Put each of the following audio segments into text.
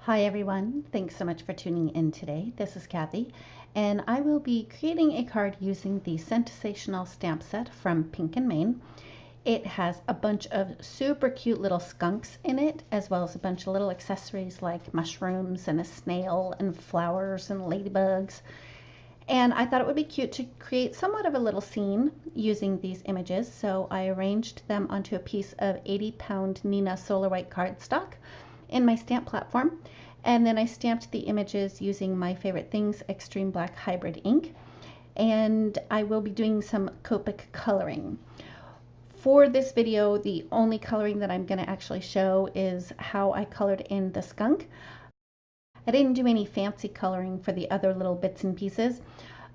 Hi everyone, thanks so much for tuning in today. This is Kathy, and I will be creating a card using the Scent-sational stamp set from Pink and Main. It has a bunch of super cute little skunks in it, as well as a bunch of little accessories like mushrooms and a snail and flowers and ladybugs. And I thought it would be cute to create somewhat of a little scene using these images, so I arranged them onto a piece of 80-pound Neenah Solar White cardstock in my stamp platform, and then I stamped the images using My Favorite Things Extreme Black Hybrid ink, and I will be doing some Copic coloring. For this video, the only coloring that I'm going to actually show is how I colored in the skunk. I didn't do any fancy coloring for the other little bits and pieces.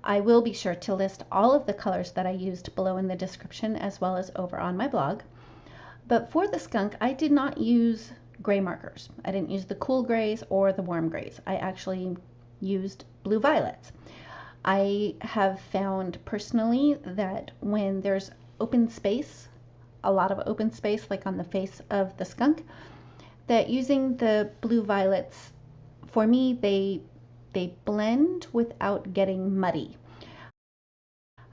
I will be sure to list all of the colors that I used below in the description as well as over on my blog. But for the skunk, I did not use gray markers. I didn't use the cool grays or the warm grays. I actually used blue violets. I have found personally that when there's open space, a lot of open space like on the face of the skunk, that using the blue violets, for me, they blend without getting muddy.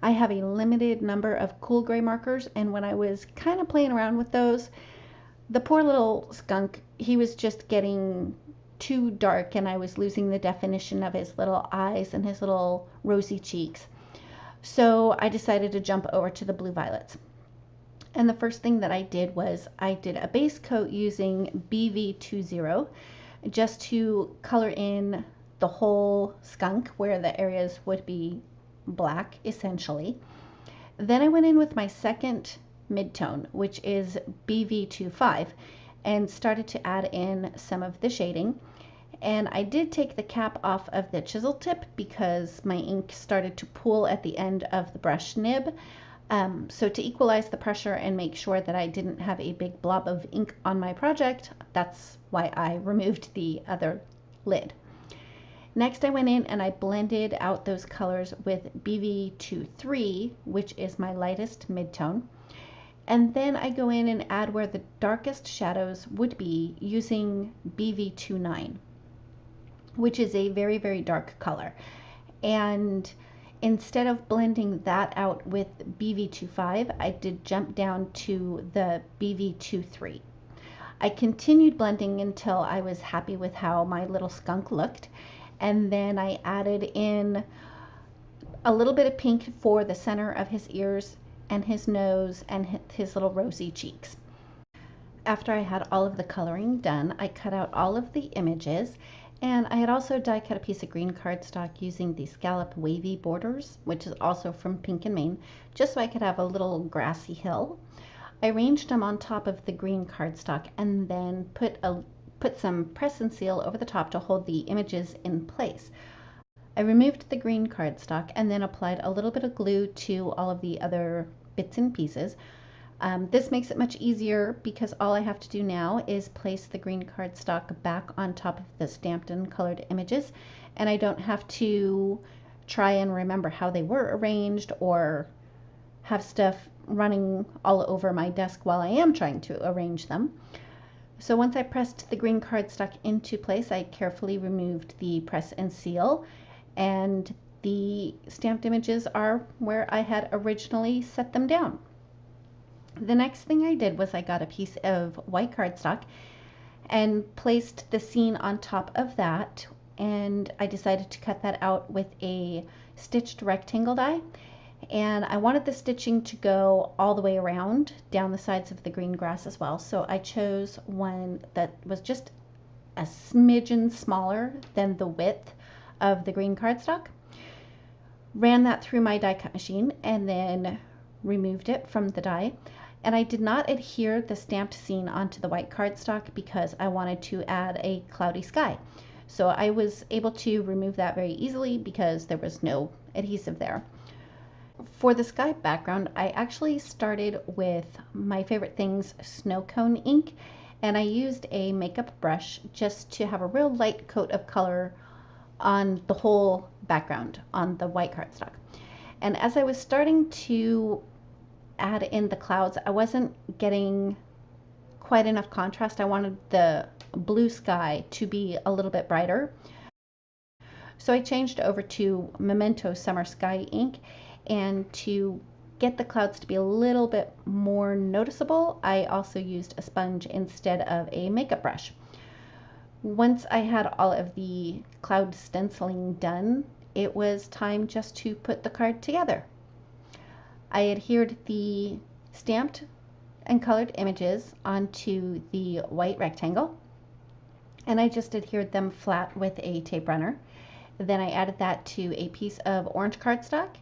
I have a limited number of cool gray markers, and when I was kind of playing around with those, the poor little skunk, he was just getting too dark and I was losing the definition of his little eyes and his little rosy cheeks. So I decided to jump over to the blue violets. And the first thing that I did was I did a base coat using BV20 just to color in the whole skunk where the areas would be black essentially. Then I went in with my second midtone, which is BV25, and started to add in some of the shading. And I did take the cap off of the chisel tip because my ink started to pool at the end of the brush nib. So to equalize the pressure and make sure that I didn't have a big blob of ink on my project, that's why I removed the other lid. Next, I went in and I blended out those colors with BV23, which is my lightest midtone. And then I go in and add where the darkest shadows would be using BV29, which is a very, very dark color. And instead of blending that out with BV25, I did jump down to the BV23. I continued blending until I was happy with how my little skunk looked. And then I added in a little bit of pink for the center of his ears and his nose and his little rosy cheeks. After I had all of the coloring done, I cut out all of the images, and I had also die cut a piece of green cardstock using the scallop wavy borders, which is also from Pink and Main, just so I could have a little grassy hill. I arranged them on top of the green cardstock and then put some press and seal over the top to hold the images in place. I removed the green cardstock and then applied a little bit of glue to all of the other bits and pieces. This makes it much easier because all I have to do now is place the green cardstock back on top of the stamped and colored images, and I don't have to try and remember how they were arranged or have stuff running all over my desk while I am trying to arrange them. So once I pressed the green cardstock into place, I carefully removed the press and seal, and the stamped images are where I had originally set them down. The next thing I did was I got a piece of white cardstock and placed the scene on top of that, and I decided to cut that out with a stitched rectangle die. And I wanted the stitching to go all the way around down the sides of the green grass as well. So I chose one that was just a smidgen smaller than the width of the green cardstock. Ran that through my die cut machine and then removed it from the die. And I did not adhere the stamped scene onto the white cardstock because I wanted to add a cloudy sky. So I was able to remove that very easily because there was no adhesive there. For the sky background, I actually started with My Favorite Things snow cone ink, and I used a makeup brush just to have a real light coat of color on the whole background on the white cardstock. And as I was starting to add in the clouds, I wasn't getting quite enough contrast. I wanted the blue sky to be a little bit brighter. So I changed over to Memento Summer Sky ink, and to get the clouds to be a little bit more noticeable, I also used a sponge instead of a makeup brush. Once I had all of the cloud stenciling done, it was time just to put the card together. I adhered the stamped and colored images onto the white rectangle, and I just adhered them flat with a tape runner. Then I added that to a piece of orange cardstock.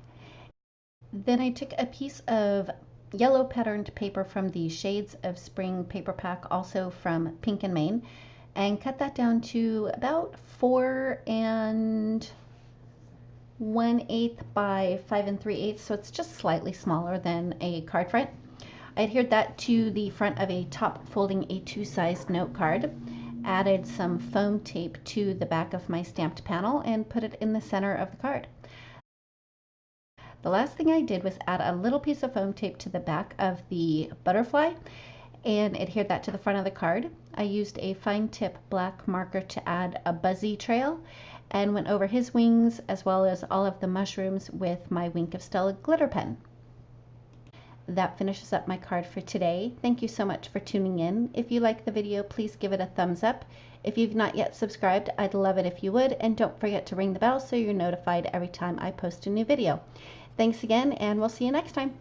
Then I took a piece of yellow patterned paper from the Shades of Spring paper pack, also from Pink and Main, and cut that down to about 4 1/8 by 5 3/8, so it's just slightly smaller than a card front. I adhered that to the front of a top folding A2 sized note card, added some foam tape to the back of my stamped panel, and put it in the center of the card. The last thing I did was add a little piece of foam tape to the back of the butterfly and adhered that to the front of the card. I used a fine tip black marker to add a buzzy trail and went over his wings as well as all of the mushrooms with my Wink of Stella glitter pen. That finishes up my card for today. Thank you so much for tuning in. If you like the video, please give it a thumbs up. If you've not yet subscribed, I'd love it if you would, and don't forget to ring the bell so you're notified every time I post a new video. Thanks again, and we'll see you next time.